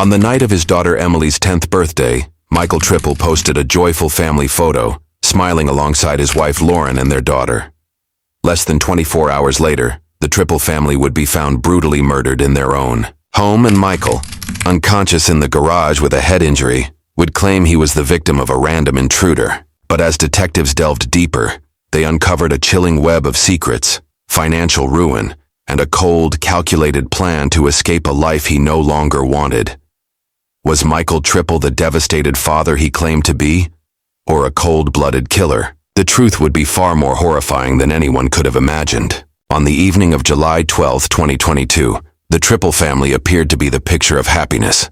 On the night of his daughter Emily's 10th birthday, Michael Trippel posted a joyful family photo, smiling alongside his wife Lauren and their daughter. Less than 24 hours later, the Trippel family would be found brutally murdered in their own home, and Michael, unconscious in the garage with a head injury, would claim he was the victim of a random intruder. But as detectives delved deeper, they uncovered a chilling web of secrets, financial ruin, and a cold, calculated plan to escape a life he no longer wanted. Was Michael Trippel the devastated father he claimed to be, or a cold-blooded killer? The truth would be far more horrifying than anyone could have imagined. On the evening of July 12, 2022, the Trippel family appeared to be the picture of happiness.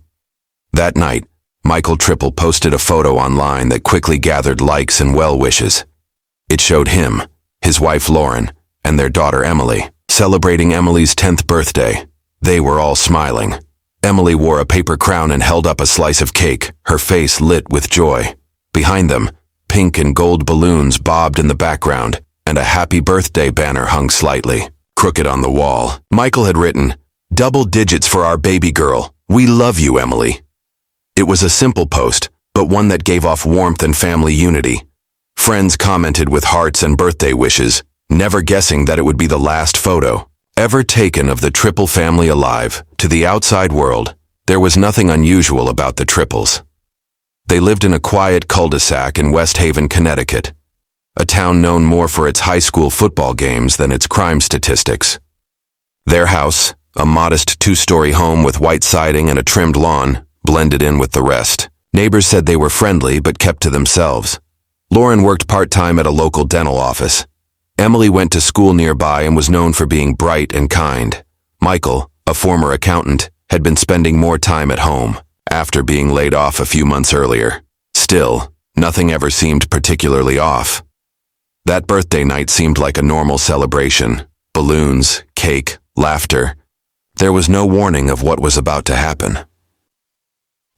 That night, Michael Trippel posted a photo online that quickly gathered likes and well wishes. It showed him, his wife Lauren, and their daughter Emily, celebrating Emily's 10th birthday. They were all smiling. Emily wore a paper crown and held up a slice of cake, her face lit with joy. Behind them, pink and gold balloons bobbed in the background, and a happy birthday banner hung slightly crooked on the wall. Michael had written, "Double digits for our baby girl. We love you, Emily." It was a simple post, but one that gave off warmth and family unity. Friends commented with hearts and birthday wishes, never guessing that it would be the last photo ever taken of the Trippel family alive. To the outside world, there was nothing unusual about the Trippels. They lived in a quiet cul-de-sac in West Haven, Connecticut, a town known more for its high school football games than its crime statistics. Their house, a modest two-story home with white siding and a trimmed lawn, blended in with the rest. Neighbors said they were friendly but kept to themselves. Lauren worked part-time at a local dental office. Emily went to school nearby and was known for being bright and kind. Michael, a former accountant, had been spending more time at home, after being laid off a few months earlier. Still, nothing ever seemed particularly off. That birthday night seemed like a normal celebration. Balloons, cake, laughter. There was no warning of what was about to happen.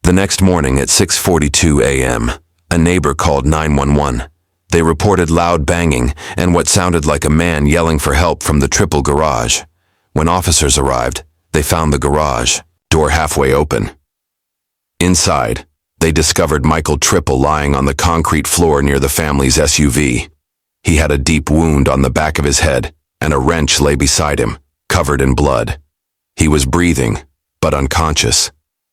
The next morning at 6:42 a.m., a neighbor called 911. They reported loud banging and what sounded like a man yelling for help from the Trippel garage. When officers arrived, they found the garage door halfway open. Inside, they discovered Michael Trippel lying on the concrete floor near the family's SUV. He had a deep wound on the back of his head, and a wrench lay beside him, covered in blood. He was breathing, but unconscious.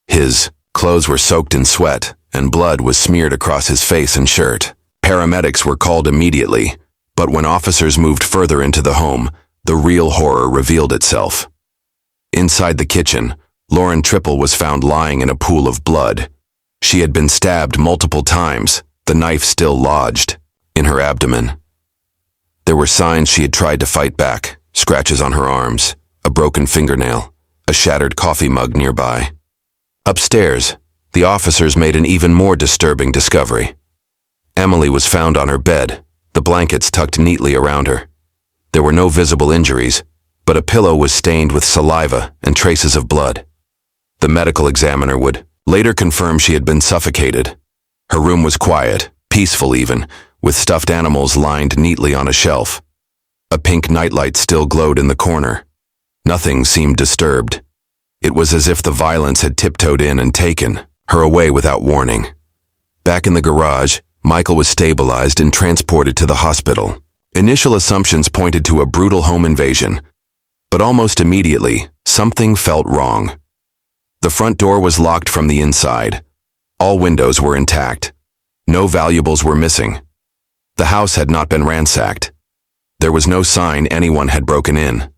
His clothes were soaked in sweat, and blood was smeared across his face and shirt. Paramedics were called immediately, but when officers moved further into the home, the real horror revealed itself. Inside the kitchen, Lauren Trippel was found lying in a pool of blood. She had been stabbed multiple times, the knife still lodged in her abdomen. There were signs she had tried to fight back, scratches on her arms, a broken fingernail, a shattered coffee mug nearby. Upstairs, the officers made an even more disturbing discovery. Emily was found on her bed, the blankets tucked neatly around her. There were no visible injuries, but a pillow was stained with saliva and traces of blood. The medical examiner would later confirm she had been suffocated. Her room was quiet, peaceful even, with stuffed animals lined neatly on a shelf. A pink nightlight still glowed in the corner. Nothing seemed disturbed. It was as if the violence had tiptoed in and taken her away without warning. Back in the garage, Michael was stabilized and transported to the hospital. Initial assumptions pointed to a brutal home invasion, but almost immediately, something felt wrong. The front door was locked from the inside. All windows were intact. No valuables were missing. The house had not been ransacked. There was no sign anyone had broken in.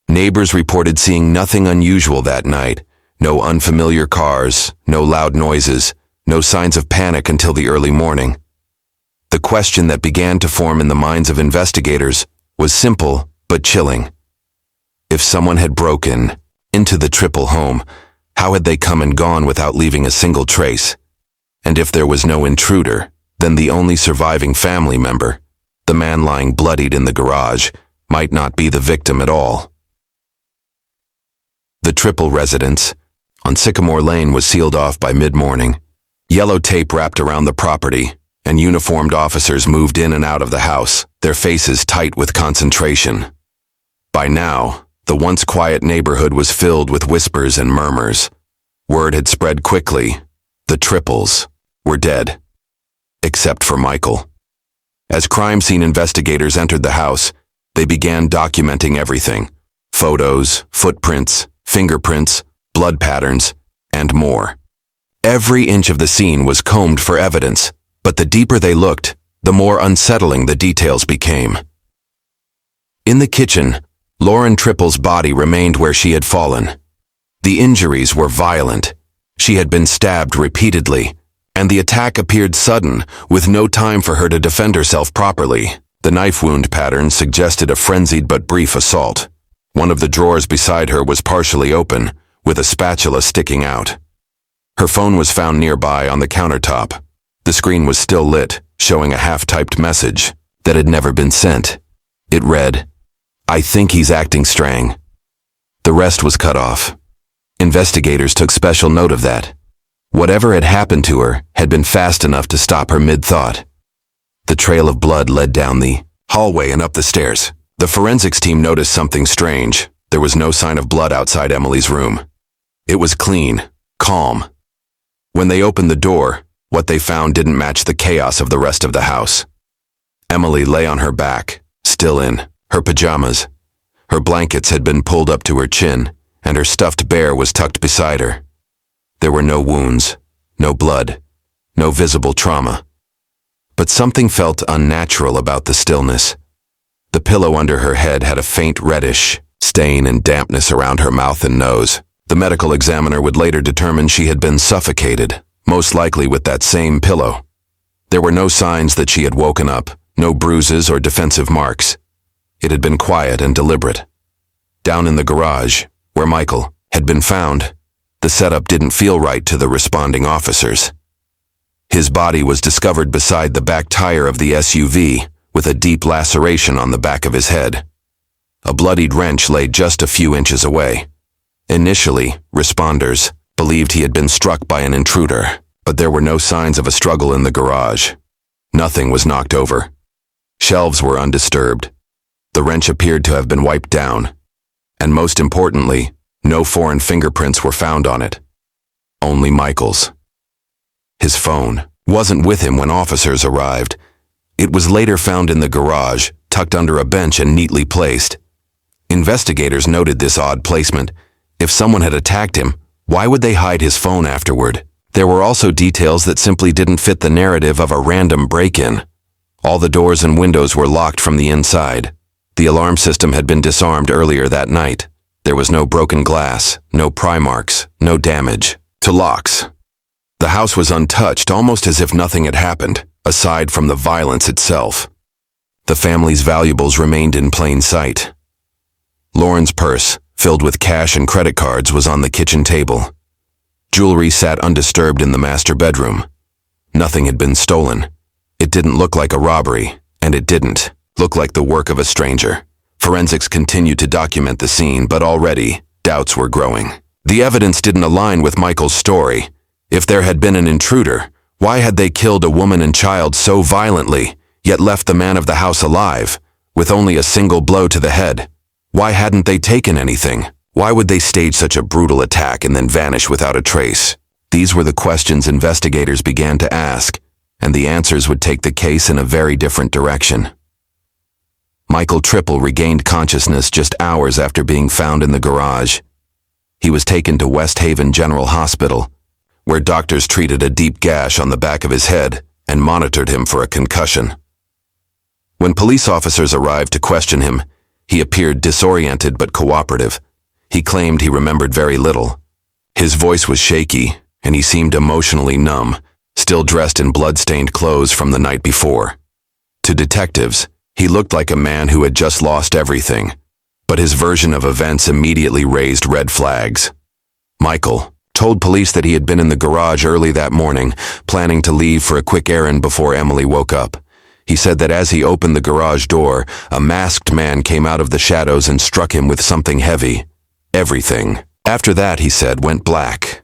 Neighbors reported seeing nothing unusual that night. No unfamiliar cars, no loud noises, no signs of panic until the early morning. The question that began to form in the minds of investigators was simple but chilling. If someone had broken into the Trippel home, how had they come and gone without leaving a single trace? And if there was no intruder, then the only surviving family member, the man lying bloodied in the garage, might not be the victim at all. The Trippel residence on Sycamore Lane was sealed off by mid-morning. Yellow tape wrapped around the property, and uniformed officers moved in and out of the house, their faces tight with concentration. By now, the once quiet neighborhood was filled with whispers and murmurs. Word had spread quickly. The Trippels were dead. Except for Michael. As crime scene investigators entered the house, they began documenting everything. Photos, footprints, fingerprints, blood patterns, and more. Every inch of the scene was combed for evidence, but the deeper they looked, the more unsettling the details became. In the kitchen, Lauren Trippel's body remained where she had fallen. The injuries were violent. She had been stabbed repeatedly, and the attack appeared sudden, with no time for her to defend herself properly. The knife wound pattern suggested a frenzied but brief assault. One of the drawers beside her was partially open, with a spatula sticking out. Her phone was found nearby on the countertop. The screen was still lit, showing a half-typed message that had never been sent. It read, "I think he's acting strang." The rest was cut off. Investigators took special note of that. Whatever had happened to her had been fast enough to stop her mid-thought. The trail of blood led down the hallway and up the stairs. The forensics team noticed something strange. There was no sign of blood outside Emily's room. It was clean, calm. When they opened the door, what they found didn't match the chaos of the rest of the house. Emily lay on her back, still in her pajamas. Her blankets had been pulled up to her chin, and her stuffed bear was tucked beside her. There were no wounds, no blood, no visible trauma. But something felt unnatural about the stillness. The pillow under her head had a faint reddish stain and dampness around her mouth and nose. The medical examiner would later determine she had been suffocated, most likely with that same pillow. There were no signs that she had woken up, no bruises or defensive marks. It had been quiet and deliberate. Down in the garage, where Michael had been found, the setup didn't feel right to the responding officers. His body was discovered beside the back tire of the SUV, with a deep laceration on the back of his head. A bloodied wrench lay just a few inches away. Initially, responders believed he had been struck by an intruder, but there were no signs of a struggle in the garage. Nothing was knocked over. Shelves were undisturbed. The wrench appeared to have been wiped down. And most importantly, no foreign fingerprints were found on it. Only Michael's. His phone wasn't with him when officers arrived. It was later found in the garage, tucked under a bench and neatly placed. Investigators noted this odd placement. If someone had attacked him, why would they hide his phone afterward? There were also details that simply didn't fit the narrative of a random break-in. All the doors and windows were locked from the inside. The alarm system had been disarmed earlier that night. There was no broken glass, no pry marks, no damage to locks. The house was untouched, almost as if nothing had happened, aside from the violence itself. The family's valuables remained in plain sight. Lauren's purse, filled with cash and credit cards, was on the kitchen table. Jewelry sat undisturbed in the master bedroom. Nothing had been stolen. It didn't look like a robbery, and it didn't look like the work of a stranger. Forensics continued to document the scene, but already, doubts were growing. The evidence didn't align with Michael's story. If there had been an intruder, why had they killed a woman and child so violently, yet left the man of the house alive, with only a single blow to the head? Why hadn't they taken anything? Why would they stage such a brutal attack and then vanish without a trace? These were the questions investigators began to ask, and the answers would take the case in a very different direction. Michael Trippel regained consciousness just hours after being found in the garage. He was taken to West Haven General Hospital, where doctors treated a deep gash on the back of his head and monitored him for a concussion. When police officers arrived to question him, he appeared disoriented but cooperative. He claimed he remembered very little. His voice was shaky, and he seemed emotionally numb, still dressed in blood-stained clothes from the night before. To detectives, he looked like a man who had just lost everything, but his version of events immediately raised red flags. Michael told police that he had been in the garage early that morning, planning to leave for a quick errand before Emily woke up. He said that as he opened the garage door, a masked man came out of the shadows and struck him with something heavy. Everything, after that, he said, went black.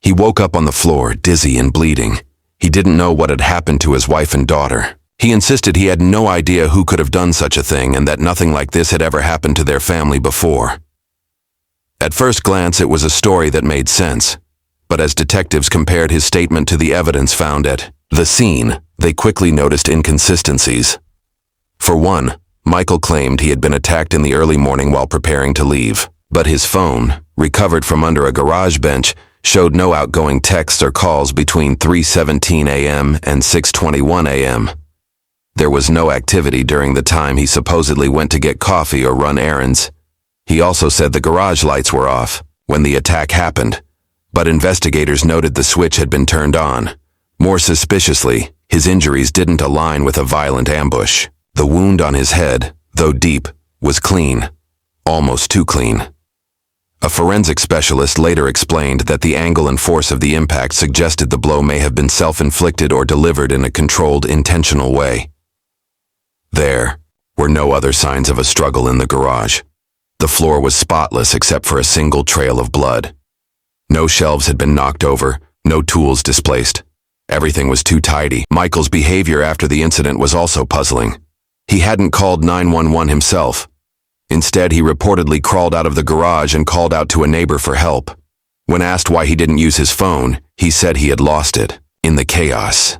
He woke up on the floor, dizzy and bleeding. He didn't know what had happened to his wife and daughter. He insisted he had no idea who could have done such a thing and that nothing like this had ever happened to their family before. At first glance, it was a story that made sense. But as detectives compared his statement to the evidence found at the scene, they quickly noticed inconsistencies. For one, Michael claimed he had been attacked in the early morning while preparing to leave, but his phone, recovered from under a garage bench, showed no outgoing texts or calls between 3:17 a.m. and 6:21 a.m. There was no activity during the time he supposedly went to get coffee or run errands. He also said the garage lights were off when the attack happened, but investigators noted the switch had been turned on. More suspiciously, his injuries didn't align with a violent ambush. The wound on his head, though deep, was clean, almost too clean. A forensic specialist later explained that the angle and force of the impact suggested the blow may have been self-inflicted or delivered in a controlled, intentional way. There were no other signs of a struggle in the garage. The floor was spotless except for a single trail of blood. No shelves had been knocked over, no tools displaced. Everything was too tidy. Michael's behavior after the incident was also puzzling. He hadn't called 911 himself. Instead, he reportedly crawled out of the garage and called out to a neighbor for help. When asked why he didn't use his phone, he said he had lost it in the chaos.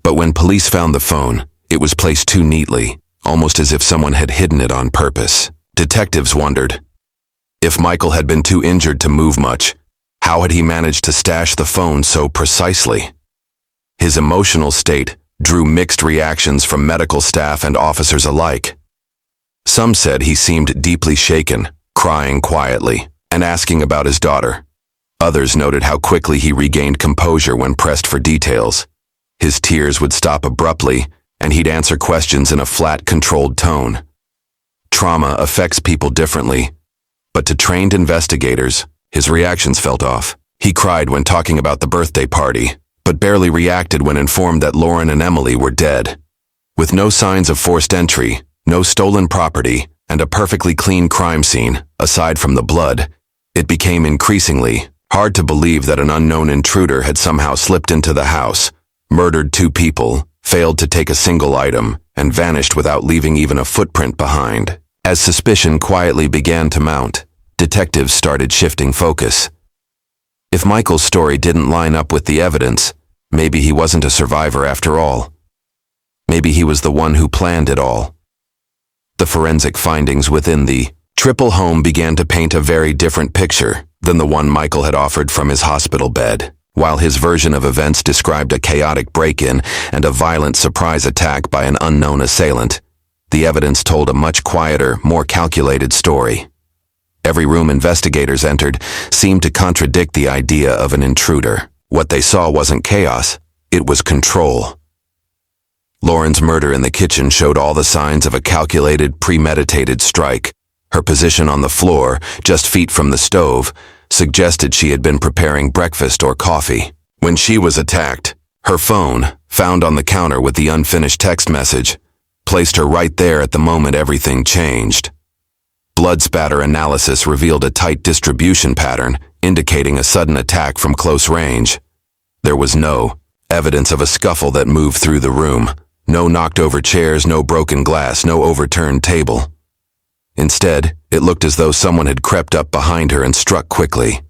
But when police found the phone, it was placed too neatly, almost as if someone had hidden it on purpose. Detectives wondered, if Michael had been too injured to move much, how had he managed to stash the phone so precisely? His emotional state drew mixed reactions from medical staff and officers alike. Some said he seemed deeply shaken, crying quietly, and asking about his daughter. Others noted how quickly he regained composure when pressed for details. His tears would stop abruptly, and he'd answer questions in a flat, controlled tone. Trauma affects people differently, but to trained investigators, his reactions felt off. He cried when talking about the birthday party, but barely reacted when informed that Lauren and Emily were dead. With no signs of forced entry, no stolen property, and a perfectly clean crime scene, aside from the blood, it became increasingly hard to believe that an unknown intruder had somehow slipped into the house, murdered 2 people, failed to take a single item, and vanished without leaving even a footprint behind. As suspicion quietly began to mount, detectives started shifting focus. If Michael's story didn't line up with the evidence, maybe he wasn't a survivor after all. Maybe he was the one who planned it all. The forensic findings within the Trippel home began to paint a very different picture than the one Michael had offered from his hospital bed. While his version of events described a chaotic break-in and a violent surprise attack by an unknown assailant, the evidence told a much quieter, more calculated story. Every room investigators entered seemed to contradict the idea of an intruder. What they saw wasn't chaos, it was control. Lauren's murder in the kitchen showed all the signs of a calculated, premeditated strike. Her position on the floor, just feet from the stove, suggested she had been preparing breakfast or coffee. When she was attacked, her phone, found on the counter with the unfinished text message, placed her right there at the moment everything changed. Blood spatter analysis revealed a tight distribution pattern, indicating a sudden attack from close range. There was no evidence of a scuffle that moved through the room. No knocked over chairs, no broken glass, no overturned table. Instead, it looked as though someone had crept up behind her and struck quickly.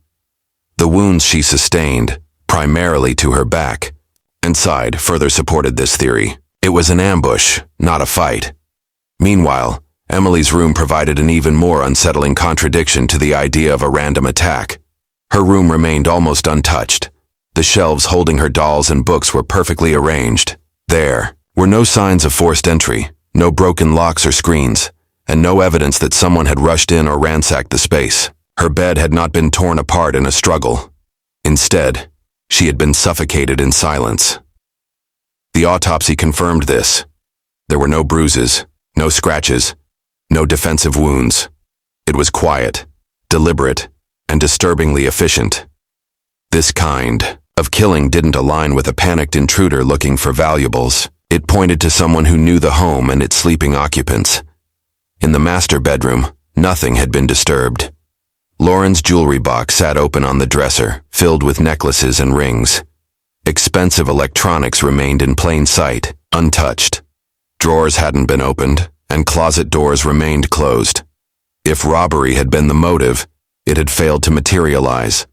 The wounds she sustained, primarily to her back and side, further supported this theory. It was an ambush, not a fight. Meanwhile, Emily's room provided an even more unsettling contradiction to the idea of a random attack. Her room remained almost untouched. The shelves holding her dolls and books were perfectly arranged. There were no signs of forced entry, no broken locks or screens, and no evidence that someone had rushed in or ransacked the space. Her bed had not been torn apart in a struggle. Instead, she had been suffocated in silence. The autopsy confirmed this. There were no bruises, no scratches, no defensive wounds. It was quiet, deliberate, and disturbingly efficient. This kind of killing didn't align with a panicked intruder looking for valuables. It pointed to someone who knew the home and its sleeping occupants. In the master bedroom, nothing had been disturbed. Lauren's jewelry box sat open on the dresser, filled with necklaces and rings. Expensive electronics remained in plain sight, untouched. Drawers hadn't been opened, and closet doors remained closed. If robbery had been the motive, it had failed to materialize.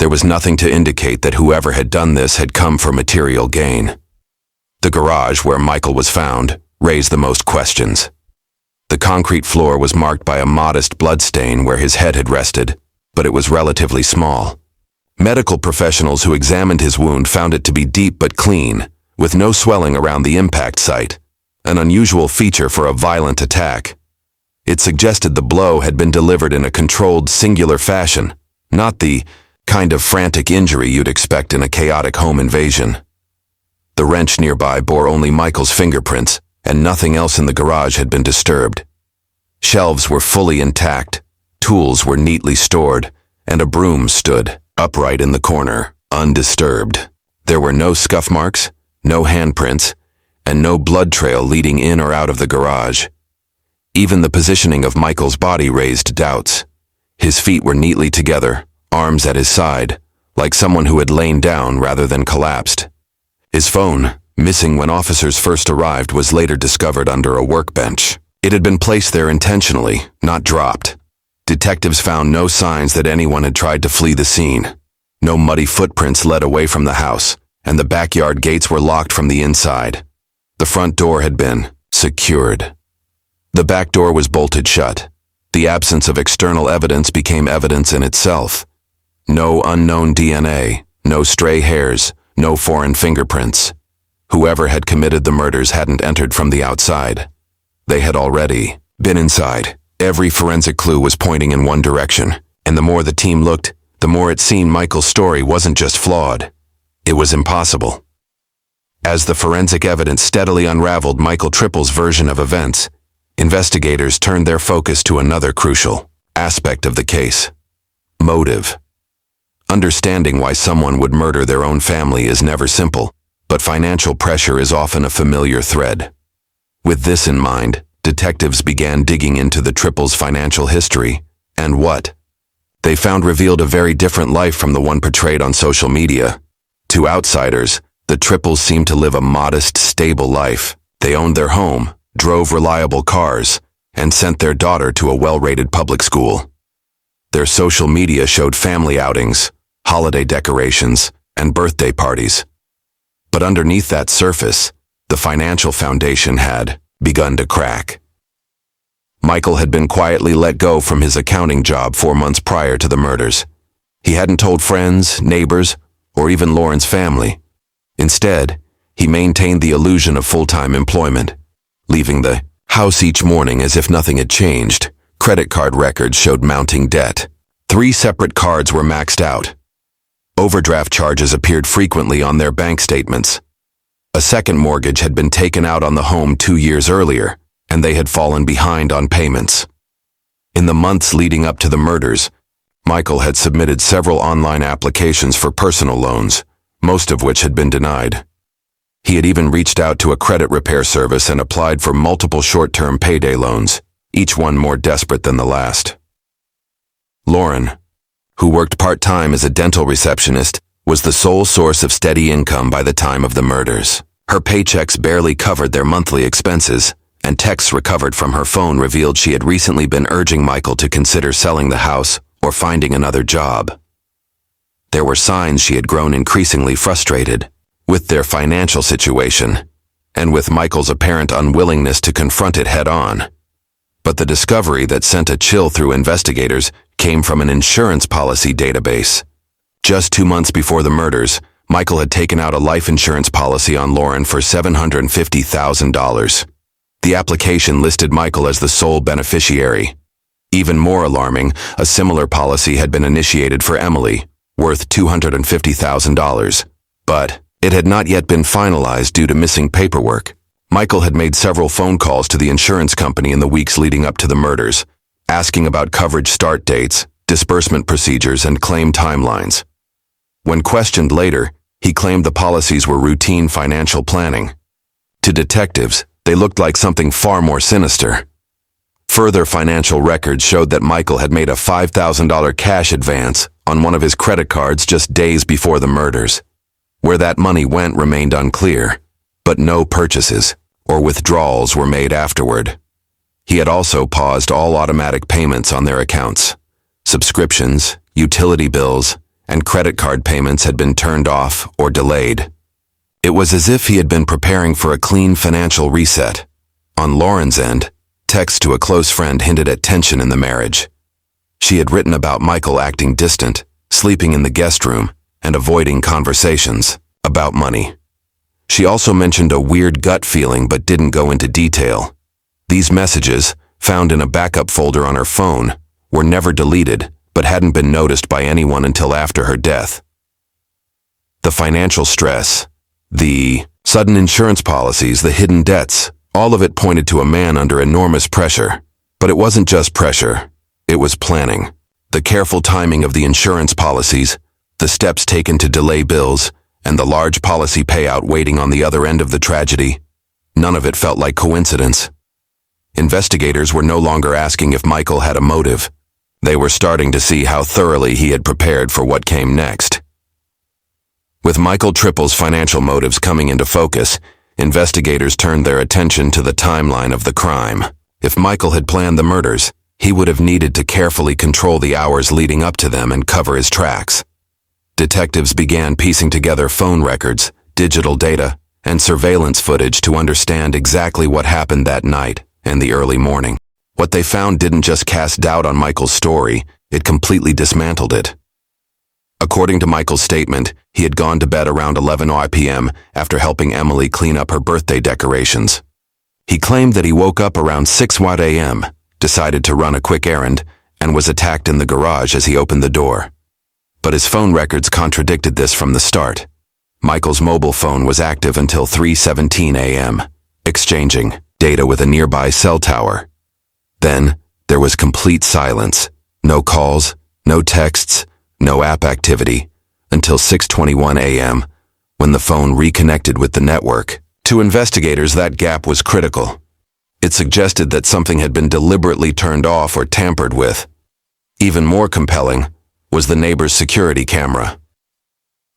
There was nothing to indicate that whoever had done this had come for material gain. The garage where Michael was found raised the most questions. The concrete floor was marked by a modest bloodstain where his head had rested, but it was relatively small. Medical professionals who examined his wound found it to be deep but clean, with no swelling around the impact site, an unusual feature for a violent attack. It suggested the blow had been delivered in a controlled, singular fashion, not the kind of frantic injury you'd expect in a chaotic home invasion. The wrench nearby bore only Michael's fingerprints, and nothing else in the garage had been disturbed. Shelves were fully intact, tools were neatly stored, and a broom stood upright in the corner, undisturbed. There were no scuff marks, no handprints, and no blood trail leading in or out of the garage. Even the positioning of Michael's body raised doubts. His feet were neatly together, arms at his side, like someone who had lain down rather than collapsed. His phone, missing when officers first arrived, was later discovered under a workbench. It had been placed there intentionally, not dropped. Detectives found no signs that anyone had tried to flee the scene. No muddy footprints led away from the house, and the backyard gates were locked from the inside. The front door had been secured. The back door was bolted shut. The absence of external evidence became evidence in itself. No unknown DNA, no stray hairs, no foreign fingerprints. Whoever had committed the murders hadn't entered from the outside. They had already been inside. Every forensic clue was pointing in one direction, and the more the team looked, the more it seemed Michael's story wasn't just flawed. It was impossible. As the forensic evidence steadily unraveled Michael Trippel's version of events, investigators turned their focus to another crucial aspect of the case: motive. Understanding why someone would murder their own family is never simple, but financial pressure is often a familiar thread. With this in mind, detectives began digging into the Trippels' financial history, and what they found revealed a very different life from the one portrayed on social media. To outsiders, the Trippels seemed to live a modest, stable life. They owned their home, drove reliable cars, and sent their daughter to a well-rated public school. Their social media showed family outings, holiday decorations, and birthday parties. But underneath that surface, the financial foundation had begun to crack. Michael had been quietly let go from his accounting job 4 months prior to the murders. He hadn't told friends, neighbors, or even Lauren's family. Instead, he maintained the illusion of full-time employment, leaving the house each morning as if nothing had changed. Credit card records showed mounting debt. 3 separate cards were maxed out. Overdraft charges appeared frequently on their bank statements. A second mortgage had been taken out on the home 2 years earlier, and they had fallen behind on payments. In the months leading up to the murders, Michael had submitted several online applications for personal loans, most of which had been denied. He had even reached out to a credit repair service and applied for multiple short-term payday loans, each one more desperate than the last. Lauren, who worked part-time as a dental receptionist, was the sole source of steady income by the time of the murders. Her paychecks barely covered their monthly expenses, and texts recovered from her phone revealed she had recently been urging Michael to consider selling the house or finding another job. There were signs she had grown increasingly frustrated with their financial situation and with Michael's apparent unwillingness to confront it head-on. But the discovery that sent a chill through investigators came from an insurance policy database. Just 2 months before the murders, Michael had taken out a life insurance policy on Lauren for $750,000. The application listed Michael as the sole beneficiary. Even more alarming, a similar policy had been initiated for Emily, worth $250,000. But it had not yet been finalized due to missing paperwork. Michael had made several phone calls to the insurance company in the weeks leading up to the murders, asking about coverage start dates, disbursement procedures, and claim timelines. When questioned later, he claimed the policies were routine financial planning. To detectives, they looked like something far more sinister. Further financial records showed that Michael had made a $5,000 cash advance on one of his credit cards just days before the murders. Where that money went remained unclear, but no purchases or withdrawals were made afterward. He had also paused all automatic payments on their accounts. Subscriptions, utility bills, and credit card payments had been turned off or delayed. It was as if he had been preparing for a clean financial reset. On Lauren's end, texts to a close friend hinted at tension in the marriage. She had written about Michael acting distant, sleeping in the guest room, and avoiding conversations about money. She also mentioned a weird gut feeling but didn't go into detail. These messages, found in a backup folder on her phone, were never deleted but hadn't been noticed by anyone until after her death. The financial stress, the sudden insurance policies, the hidden debts, all of it pointed to a man under enormous pressure. But it wasn't just pressure, it was planning. The careful timing of the insurance policies, the steps taken to delay bills, and the large policy payout waiting on the other end of the tragedy. None of it felt like coincidence. Investigators were no longer asking if Michael had a motive. They were starting to see how thoroughly he had prepared for what came next. With Michael Trippel's financial motives coming into focus, investigators turned their attention to the timeline of the crime. If Michael had planned the murders, he would have needed to carefully control the hours leading up to them and cover his tracks. Detectives began piecing together phone records, digital data, and surveillance footage to understand exactly what happened that night and the early morning. What they found didn't just cast doubt on Michael's story, it completely dismantled it. According to Michael's statement, he had gone to bed around 11 p.m. after helping Emily clean up her birthday decorations. He claimed that he woke up around 6 a.m., decided to run a quick errand, and was attacked in the garage as he opened the door. But his phone records contradicted this from the start. Michael's mobile phone was active until 3:17 a.m., exchanging data with a nearby cell tower. Then, there was complete silence. No calls, no texts, no app activity, until 6:21 a.m., when the phone reconnected with the network. To investigators, that gap was critical. It suggested that something had been deliberately turned off or tampered with. Even more compelling was the neighbor's security camera.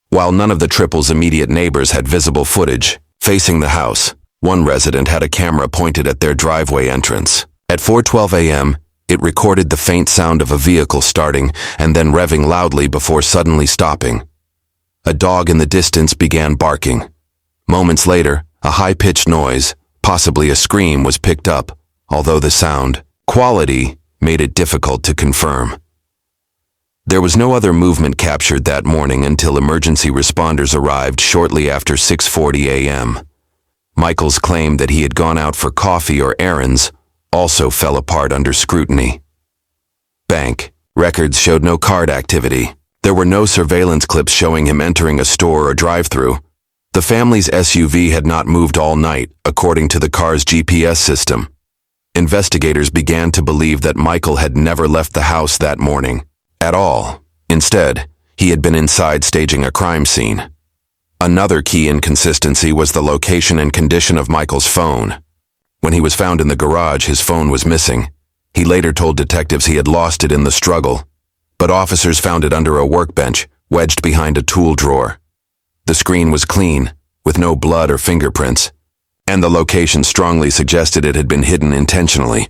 While none of the Trippels' immediate neighbors had visible footage, facing the house, one resident had a camera pointed at their driveway entrance. At 4:12 a.m., it recorded the faint sound of a vehicle starting and then revving loudly before suddenly stopping. A dog in the distance began barking. Moments later, a high-pitched noise, possibly a scream, was picked up, although the sound quality made it difficult to confirm. There was no other movement captured that morning until emergency responders arrived shortly after 6:40 a.m. Michael's claim that he had gone out for coffee or errands also fell apart under scrutiny. Bank records showed no card activity. There were no surveillance clips showing him entering a store or drive-thru. The family's SUV had not moved all night, according to the car's GPS system. Investigators began to believe that Michael had never left the house that morning, at all. Instead, he had been inside staging a crime scene. Another key inconsistency was the location and condition of Michael's phone. When he was found in the garage, his phone was missing. He later told detectives he had lost it in the struggle, but officers found it under a workbench, wedged behind a tool drawer. The screen was clean, with no blood or fingerprints, and the location strongly suggested it had been hidden intentionally.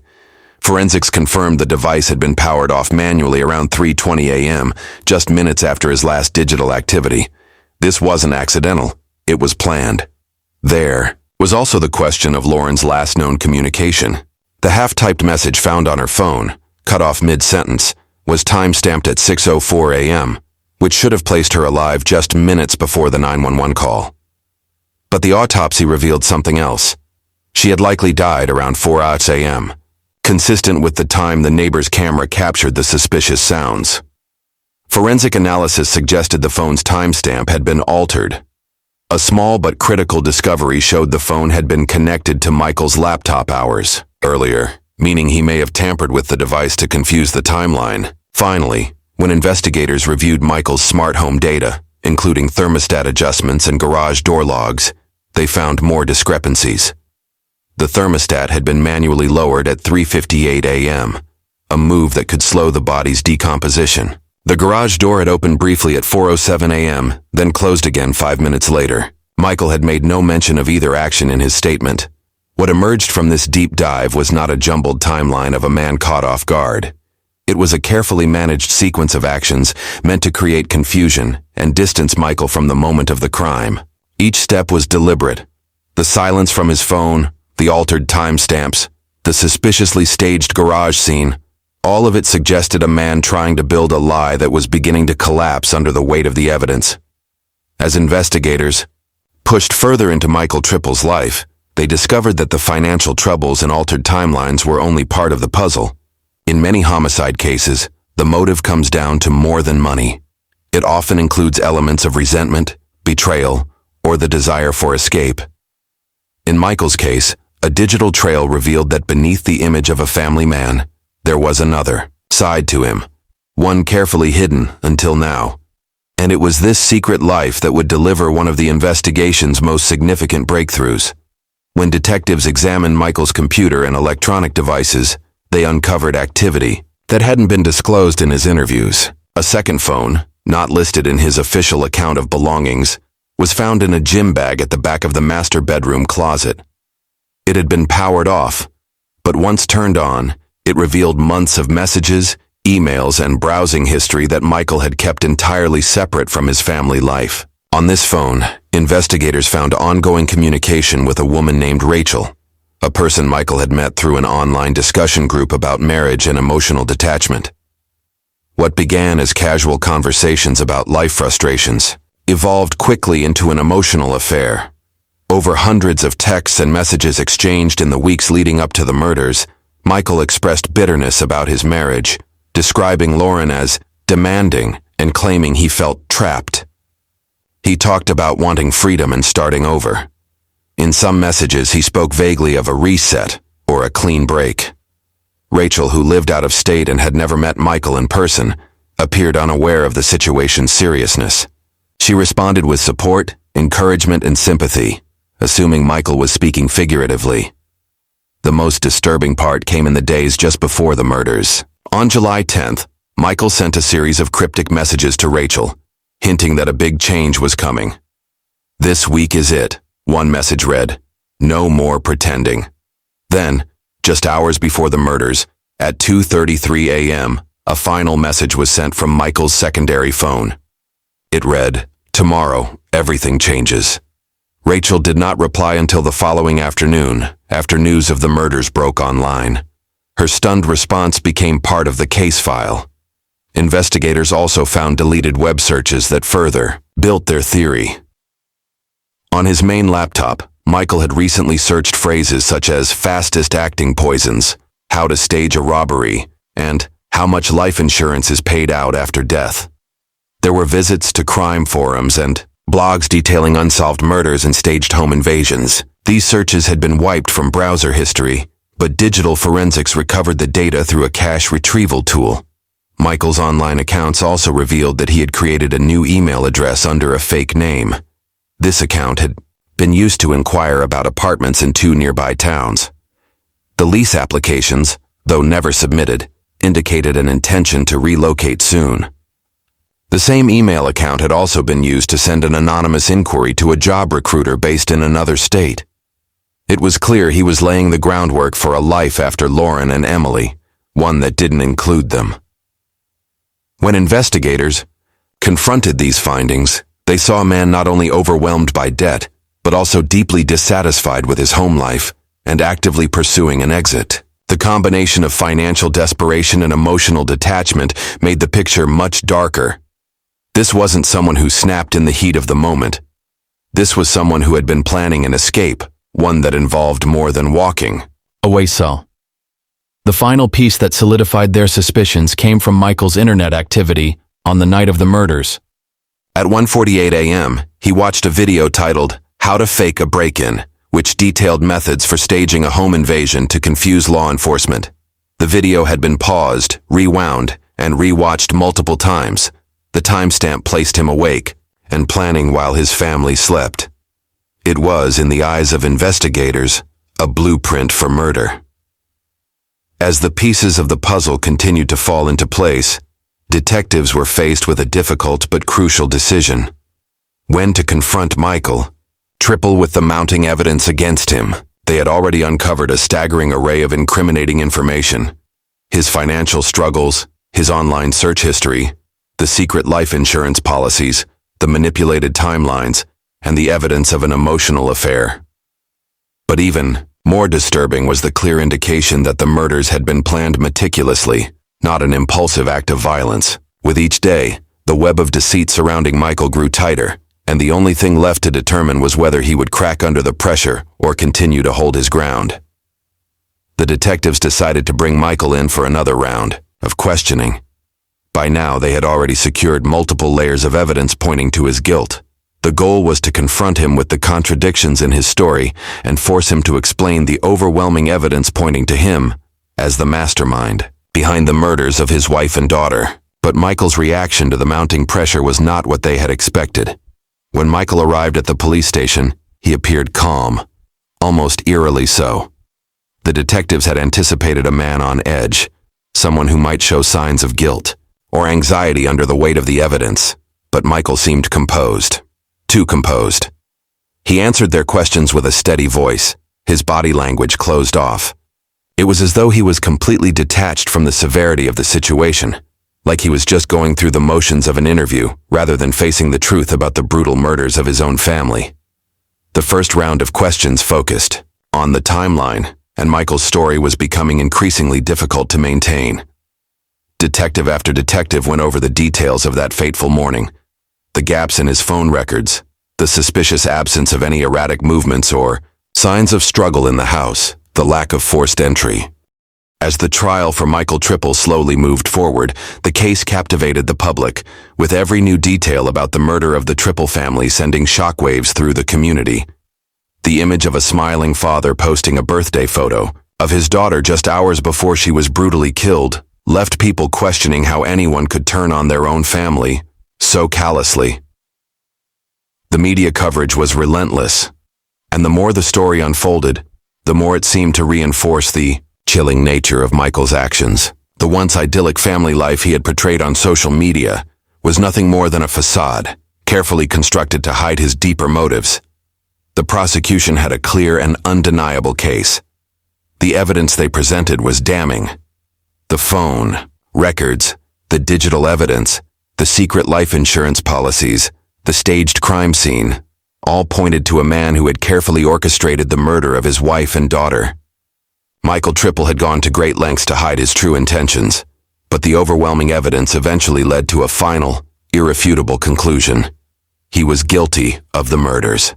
Forensics confirmed the device had been powered off manually around 3:20 a.m., just minutes after his last digital activity. This wasn't accidental, it was planned. There was also the question of Lauren's last known communication. The half-typed message found on her phone, cut off mid-sentence, was time-stamped at 6:04 a.m., which should have placed her alive just minutes before the 911 call. But the autopsy revealed something else. She had likely died around 4 a.m., consistent with the time the neighbor's camera captured the suspicious sounds. Forensic analysis suggested the phone's timestamp had been altered. A small but critical discovery showed the phone had been connected to Michael's laptop hours earlier, meaning he may have tampered with the device to confuse the timeline. Finally, when investigators reviewed Michael's smart home data, including thermostat adjustments and garage door logs, they found more discrepancies. The thermostat had been manually lowered at 3:58 a.m., a move that could slow the body's decomposition. The garage door had opened briefly at 4:07 a.m., then closed again 5 minutes later. Michael had made no mention of either action in his statement. What emerged from this deep dive was not a jumbled timeline of a man caught off guard. It was a carefully managed sequence of actions meant to create confusion and distance Michael from the moment of the crime. Each step was deliberate. The silence from his phone, the altered timestamps, the suspiciously staged garage scene, all of it suggested a man trying to build a lie that was beginning to collapse under the weight of the evidence. As investigators pushed further into Michael Trippel's life, they discovered that the financial troubles and altered timelines were only part of the puzzle. In many homicide cases, the motive comes down to more than money. It often includes elements of resentment, betrayal, or the desire for escape. In Michael's case, a digital trail revealed that beneath the image of a family man, there was another side to him, one carefully hidden until now. And it was this secret life that would deliver one of the investigation's most significant breakthroughs. When detectives examined Michael's computer and electronic devices, they uncovered activity that hadn't been disclosed in his interviews. A second phone, not listed in his official account of belongings, was found in a gym bag at the back of the master bedroom closet. It had been powered off, but once turned on, it revealed months of messages, emails, and browsing history that Michael had kept entirely separate from his family life. On this phone, investigators found ongoing communication with a woman named Rachel, a person Michael had met through an online discussion group about marriage and emotional detachment. What began as casual conversations about life frustrations evolved quickly into an emotional affair. Over hundreds of texts and messages exchanged in the weeks leading up to the murders, Michael expressed bitterness about his marriage, describing Lauren as demanding and claiming he felt trapped. He talked about wanting freedom and starting over. In some messages, he spoke vaguely of a reset or a clean break. Rachel, who lived out of state and had never met Michael in person, appeared unaware of the situation's seriousness. She responded with support, encouragement, and sympathy, assuming Michael was speaking figuratively. The most disturbing part came in the days just before the murders. On July 10th, Michael sent a series of cryptic messages to Rachel, hinting that a big change was coming. "This week is it," one message read. "No more pretending." Then, just hours before the murders, at 2:33 a.m., a final message was sent from Michael's secondary phone. It read, "Tomorrow, everything changes." Rachel did not reply until the following afternoon, after news of the murders broke online. Her stunned response became part of the case file. Investigators also found deleted web searches that further built their theory. On his main laptop, Michael had recently searched phrases such as fastest acting poisons, how to stage a robbery, and how much life insurance is paid out after death. There were visits to crime forums and blogs detailing unsolved murders and staged home invasions. These searches had been wiped from browser history, but digital forensics recovered the data through a cache retrieval tool. Michael's online accounts also revealed that he had created a new email address under a fake name. This account had been used to inquire about apartments in 2 nearby towns. The lease applications, though never submitted, indicated an intention to relocate soon. The same email account had also been used to send an anonymous inquiry to a job recruiter based in another state. It was clear he was laying the groundwork for a life after Lauren and Emily, one that didn't include them. When investigators confronted these findings, they saw a man not only overwhelmed by debt, but also deeply dissatisfied with his home life and actively pursuing an exit. The combination of financial desperation and emotional detachment made the picture much darker. This wasn't someone who snapped in the heat of the moment. This was someone who had been planning an escape, one that involved more than walking away. The final piece that solidified their suspicions came from Michael's internet activity on the night of the murders. At 1:48 a.m., he watched a video titled "How to Fake a Break-In," which detailed methods for staging a home invasion to confuse law enforcement. The video had been paused, rewound, and rewatched multiple times. The timestamp placed him awake and planning while his family slept. It was, in the eyes of investigators, a blueprint for murder. As the pieces of the puzzle continued to fall into place, detectives were faced with a difficult but crucial decision: when to confront Michael Trippel with the mounting evidence against him. They had already uncovered a staggering array of incriminating information: his financial struggles, His online search history, the secret life insurance policies, the manipulated timelines, and the evidence of an emotional affair. But even more disturbing was the clear indication that the murders had been planned meticulously, not an impulsive act of violence. With each day, the web of deceit surrounding Michael grew tighter, and the only thing left to determine was whether he would crack under the pressure or continue to hold his ground. The detectives decided to bring Michael in for another round of questioning. By now, they had already secured multiple layers of evidence pointing to his guilt. The goal was to confront him with the contradictions in his story and force him to explain the overwhelming evidence pointing to him as the mastermind behind the murders of his wife and daughter. But Michael's reaction to the mounting pressure was not what they had expected. When Michael arrived at the police station, he appeared calm, almost eerily so. The detectives had anticipated a man on edge, someone who might show signs of guilt or anxiety under the weight of the evidence, but Michael seemed composed. Too composed. He answered their questions with a steady voice, his body language closed off. It was as though he was completely detached from the severity of the situation, like he was just going through the motions of an interview rather than facing the truth about the brutal murders of his own family. The first round of questions focused on the timeline, and Michael's story was becoming increasingly difficult to maintain. Detective after detective went over the details of that fateful morning, the gaps in his phone records, the suspicious absence of any erratic movements or signs of struggle in the house, the lack of forced entry. As the trial for Michael Trippel slowly moved forward, the case captivated the public, with every new detail about the murder of the Trippel family sending shockwaves through the community. The image of a smiling father posting a birthday photo of his daughter just hours before she was brutally killed left people questioning how anyone could turn on their own family so callously. The media coverage was relentless, and the more the story unfolded, the more it seemed to reinforce the chilling nature of Michael's actions. The once idyllic family life he had portrayed on social media was nothing more than a facade, carefully constructed to hide his deeper motives. The prosecution had a clear and undeniable case. The evidence they presented was damning. The phone, records, the digital evidence, the secret life insurance policies, the staged crime scene, all pointed to a man who had carefully orchestrated the murder of his wife and daughter. Michael Trippel had gone to great lengths to hide his true intentions, but the overwhelming evidence eventually led to a final, irrefutable conclusion. He was guilty of the murders.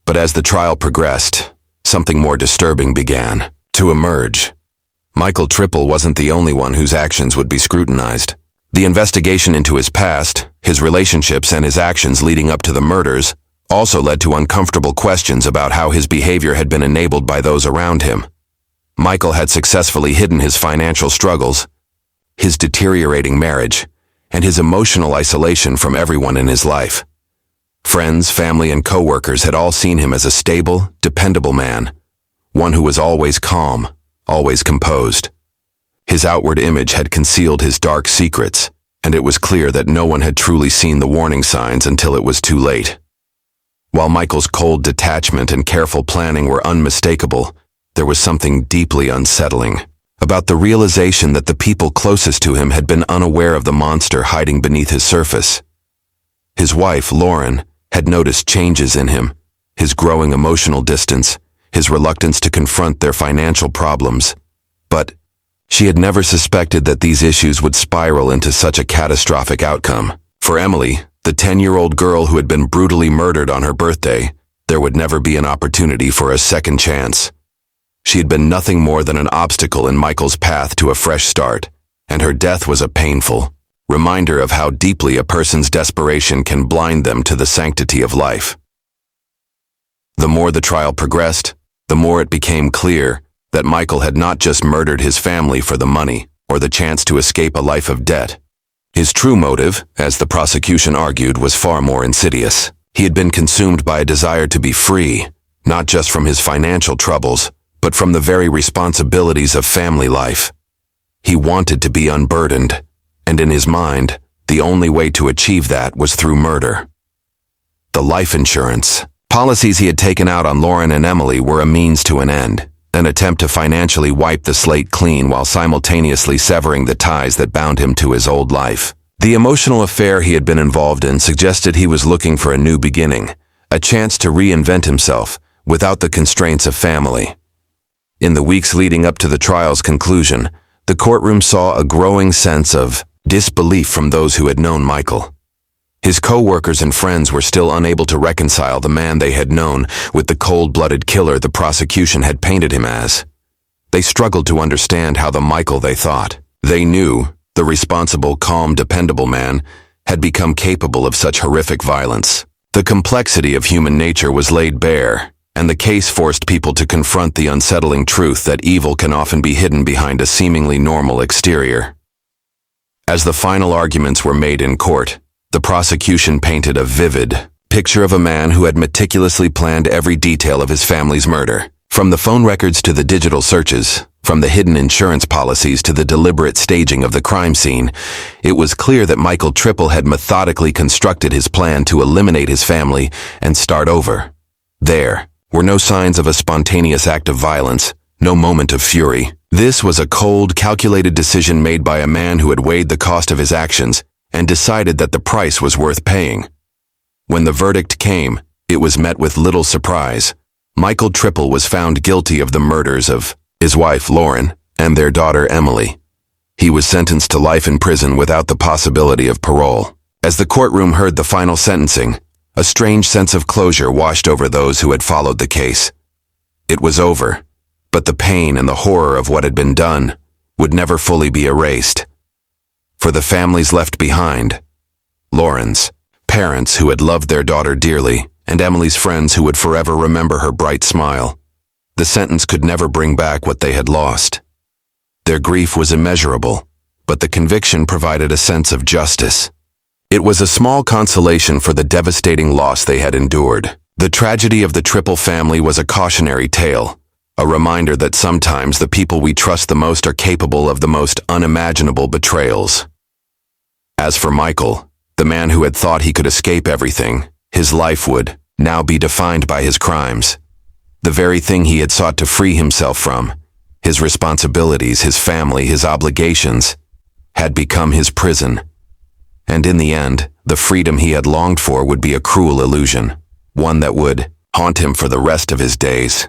But as the trial progressed, something more disturbing began to emerge. Michael Trippel wasn't the only one whose actions would be scrutinized. The investigation into his past, his relationships, and his actions leading up to the murders also led to uncomfortable questions about how his behavior had been enabled by those around him. Michael had successfully hidden his financial struggles, his deteriorating marriage, and his emotional isolation from everyone in his life. Friends, family, and co-workers had all seen him as a stable, dependable man, one who was always calm, always composed. His outward image had concealed his dark secrets, and it was clear that no one had truly seen the warning signs until it was too late. While Michael's cold detachment and careful planning were unmistakable, there was something deeply unsettling about the realization that the people closest to him had been unaware of the monster hiding beneath his surface. His wife, Lauren, had noticed changes in him, his growing emotional distance, his reluctance to confront their financial problems. But she had never suspected that these issues would spiral into such a catastrophic outcome. For Emily, the 10-year-old girl who had been brutally murdered on her birthday, there would never be an opportunity for a second chance. She had been nothing more than an obstacle in Michael's path to a fresh start, and her death was a painful reminder of how deeply a person's desperation can blind them to the sanctity of life. The more the trial progressed, the more it became clear that Michael had not just murdered his family for the money or the chance to escape a life of debt. His true motive, as the prosecution argued, was far more insidious. He had been consumed by a desire to be free, not just from his financial troubles, but from the very responsibilities of family life. He wanted to be unburdened, and in his mind, the only way to achieve that was through murder. The life insurance policies he had taken out on Lauren and Emily were a means to an end. an attempt to financially wipe the slate clean while simultaneously severing the ties that bound him to his old life. The emotional affair he had been involved in suggested he was looking for a new beginning, a chance to reinvent himself without the constraints of family. In the weeks leading up to the trial's conclusion, the courtroom saw a growing sense of disbelief from those who had known Michael. His co-workers and friends were still unable to reconcile the man they had known with the cold-blooded killer the prosecution had painted him as. They struggled to understand how the Michael they thought they knew, the responsible, calm, dependable man, had become capable of such horrific violence. The complexity of human nature was laid bare, and the case forced people to confront the unsettling truth that evil can often be hidden behind a seemingly normal exterior. As the final arguments were made in court, the prosecution painted a vivid picture of a man who had meticulously planned every detail of his family's murder. From the phone records to the digital searches, from the hidden insurance policies to the deliberate staging of the crime scene, it was clear that Michael Trippel had methodically constructed his plan to eliminate his family and start over. There were no signs of a spontaneous act of violence, no moment of fury. This was a cold, calculated decision made by a man who had weighed the cost of his actions and decided that the price was worth paying. When the verdict came, it was met with little surprise. Michael Trippel was found guilty of the murders of his wife Lauren and their daughter Emily. He was sentenced to life in prison without the possibility of parole. As the courtroom heard the final sentencing, a strange sense of closure washed over those who had followed the case. It was over, but the pain and the horror of what had been done would never fully be erased. For the families left behind, Lauren's parents who had loved their daughter dearly, and Emily's friends who would forever remember her bright smile, the sentence could never bring back what they had lost. Their grief was immeasurable, but the conviction provided a sense of justice. It was a small consolation for the devastating loss they had endured. The tragedy of the Trippel family was a cautionary tale, a reminder that sometimes the people we trust the most are capable of the most unimaginable betrayals. As for Michael, the man who had thought he could escape everything, his life would now be defined by his crimes. The very thing he had sought to free himself from, his responsibilities, his family, his obligations, had become his prison. And in the end, the freedom he had longed for would be a cruel illusion, one that would haunt him for the rest of his days.